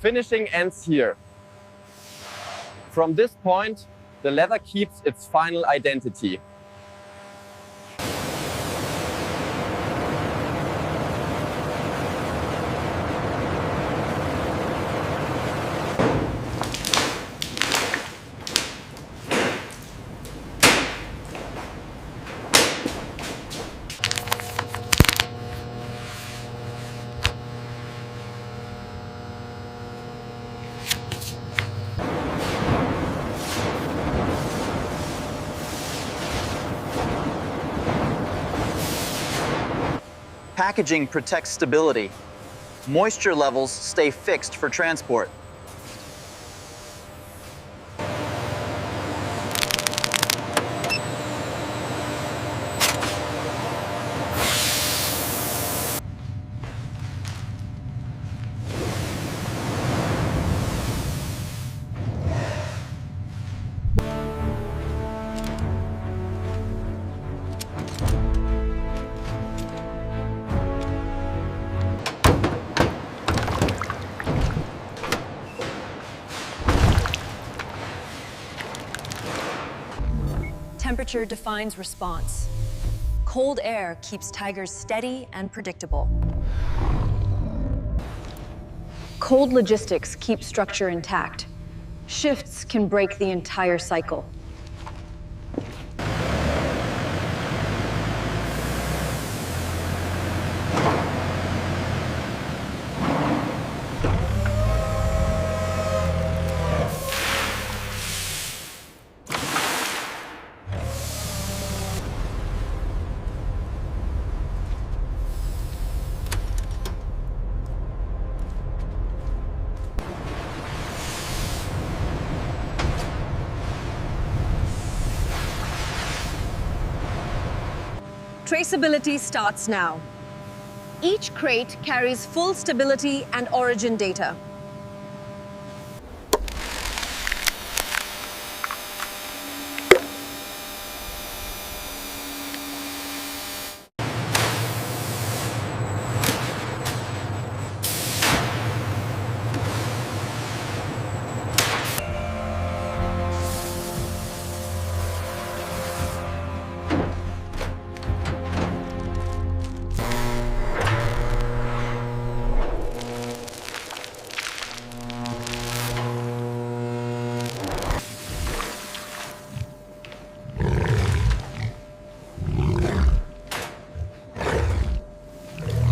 Finishing ends here. From this point, the leather keeps its final identity. Packaging protects stability. Moisture levels stay fixed for transport. Temperature defines response. Cold air keeps tigers steady and predictable. Cold logistics keep structure intact. Shifts can break the entire cycle. Traceability starts now. Each crate carries full stability and origin data.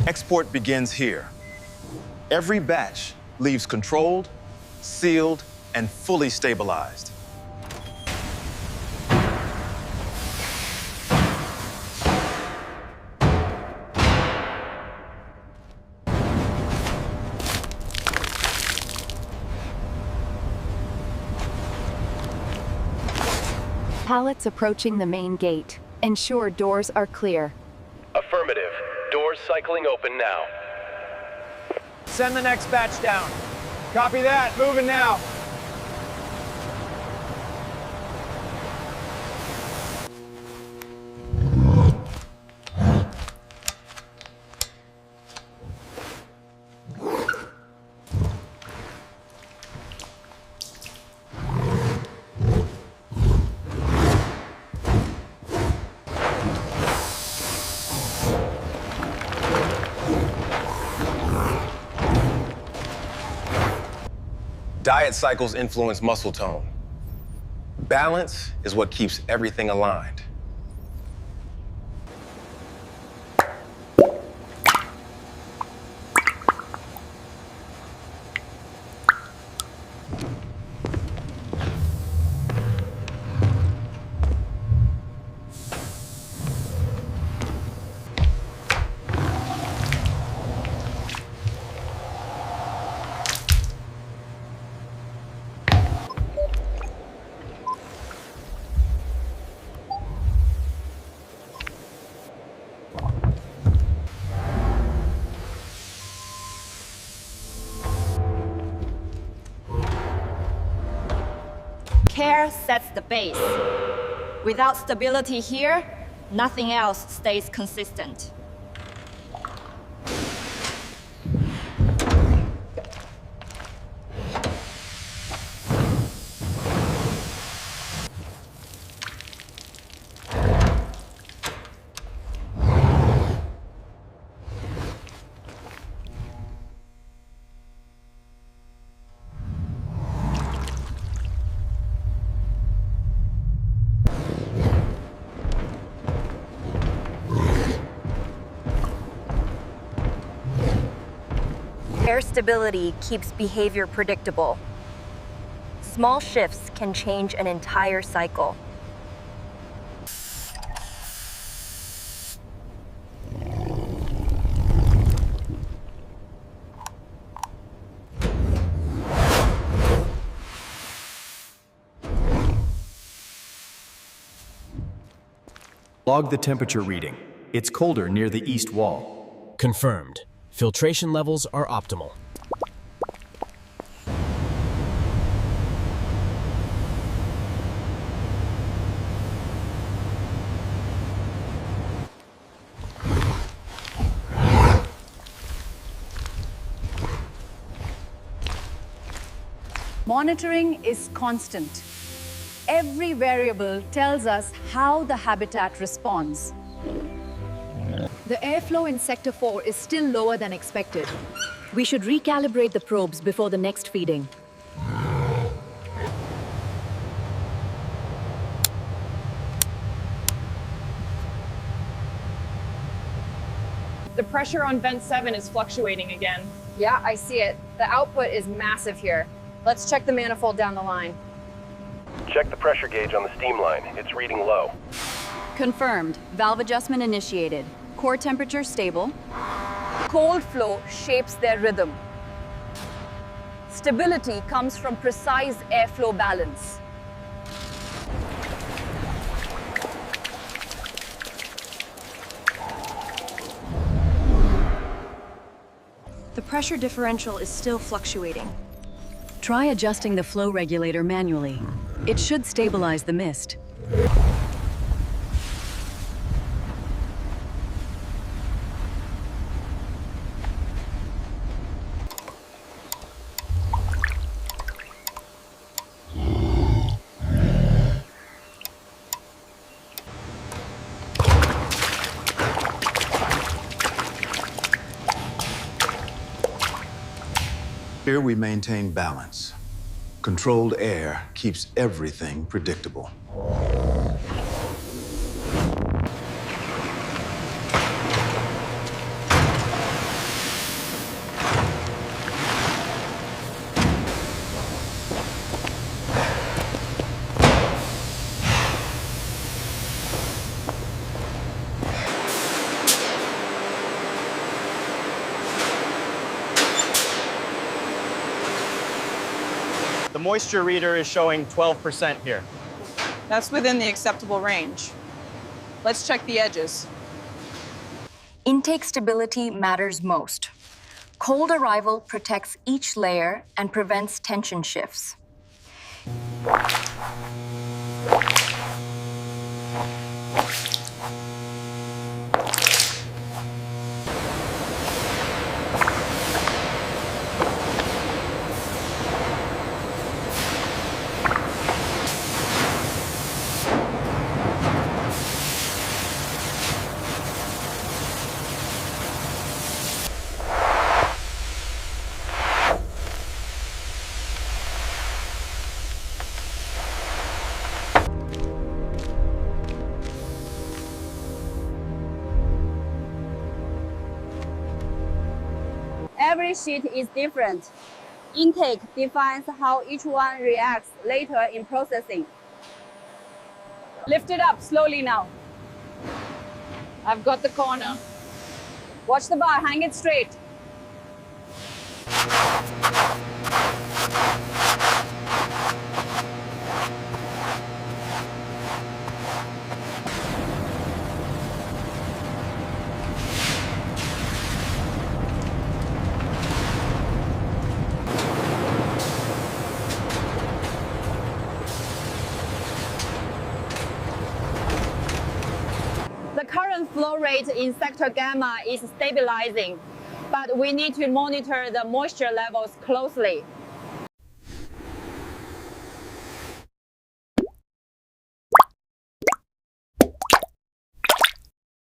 Export begins here. Every batch leaves controlled, sealed, and fully stabilized. Pallets approaching the main gate. Ensure doors are clear. Affirmative. Doors cycling open now. Send the next batch down. Copy that. Moving now. Diet cycles influence muscle tone. Balance is what keeps everything aligned. Care sets the base. Without stability here, nothing else stays consistent. Air stability keeps behavior predictable. Small shifts can change an entire cycle. Log the temperature reading. It's colder near the east wall. Confirmed. Filtration levels are optimal. Monitoring is constant. Every variable tells us how the habitat responds. The airflow in Sector 4 is still lower than expected. We should recalibrate the probes before the next feeding. The pressure on vent 7 is fluctuating again. Yeah, I see it. The output is massive here. Let's check the manifold down the line. Check the pressure gauge on the steam line. It's reading low. Confirmed. Valve adjustment initiated. Core temperature stable. Cold flow shapes their rhythm. Stability comes from precise airflow balance. The pressure differential is still fluctuating. Try adjusting the flow regulator manually. It should stabilize the mist. Here we maintain balance. Controlled air keeps everything predictable. The moisture reader is showing 12% here. That's within the acceptable range. Let's check the edges. Intake stability matters most. Cold arrival protects each layer and prevents tension shifts. Every sheet is different. Intake defines how each one reacts later in processing. Lift it up slowly now. I've got the corner. Watch the bar, hang it straight. The current flow rate in sector gamma is stabilizing, but we need to monitor the moisture levels closely.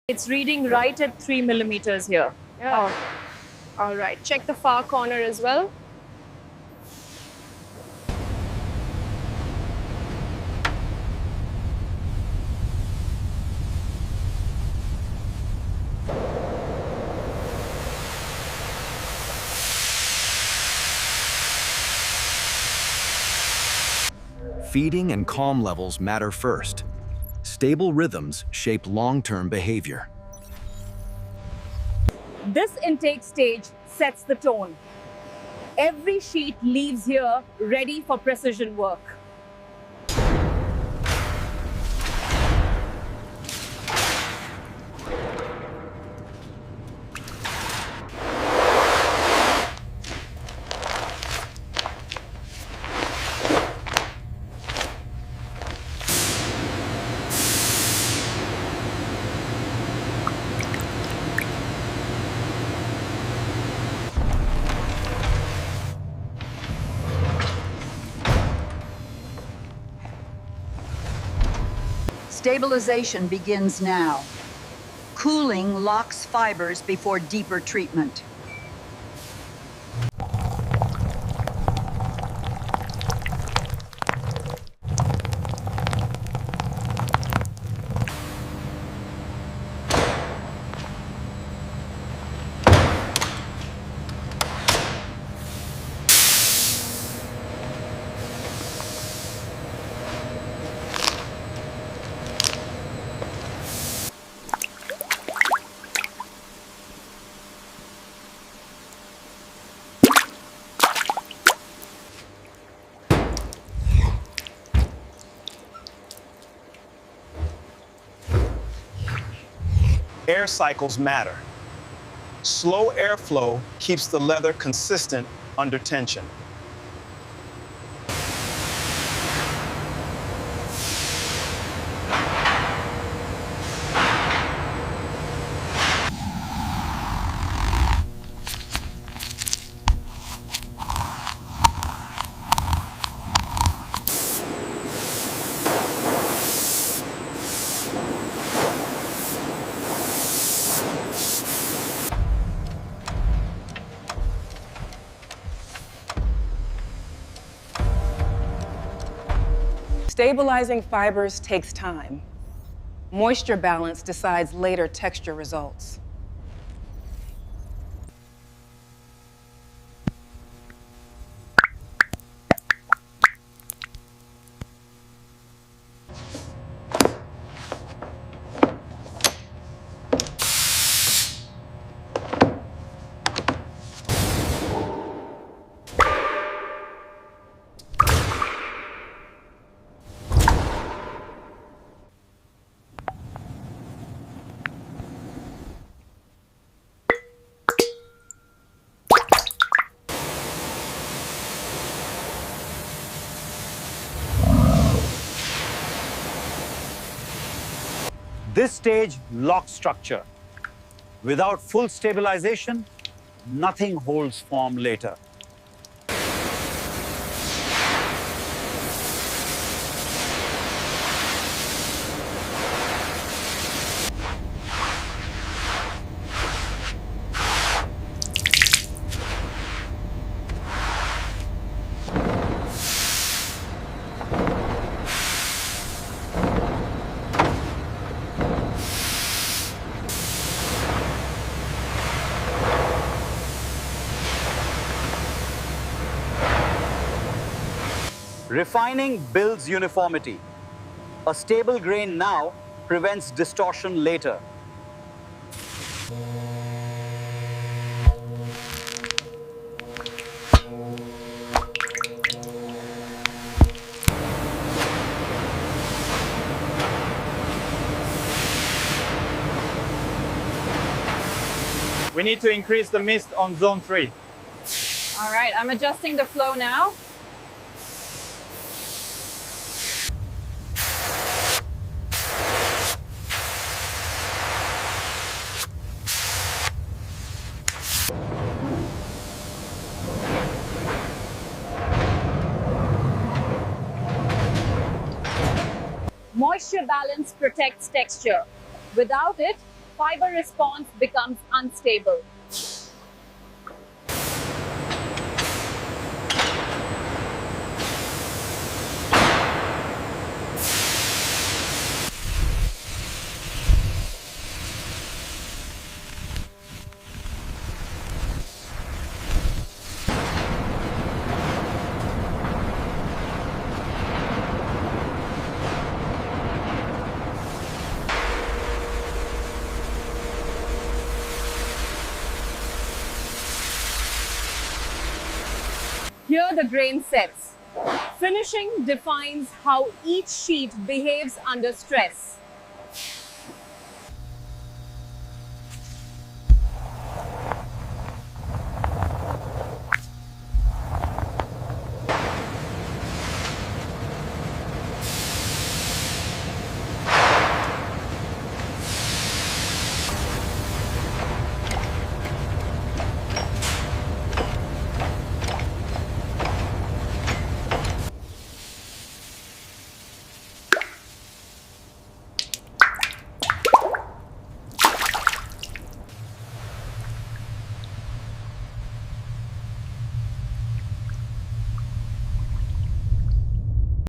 It's reading right at 3 millimeters here. Yeah. Oh. All right, check the far corner as well. Feeding and calm levels matter first. Stable rhythms shape long-term behavior. This intake stage sets the tone. Every sheet leaves here ready for precision work. Stabilization begins now. Cooling locks fibers before deeper treatment. Air cycles matter. Slow airflow keeps the leather consistent under tension. Stabilizing fibers takes time. Moisture balance decides later texture results. This stage locks structure. Without full stabilization, nothing holds form later. Refining builds uniformity. A stable grain now prevents distortion later. We need to increase the mist on zone 3. All right, I'm adjusting the flow now. Moisture balance protects texture. Without it, fiber response becomes unstable. the grain sets. Finishing defines how each sheet behaves under stress.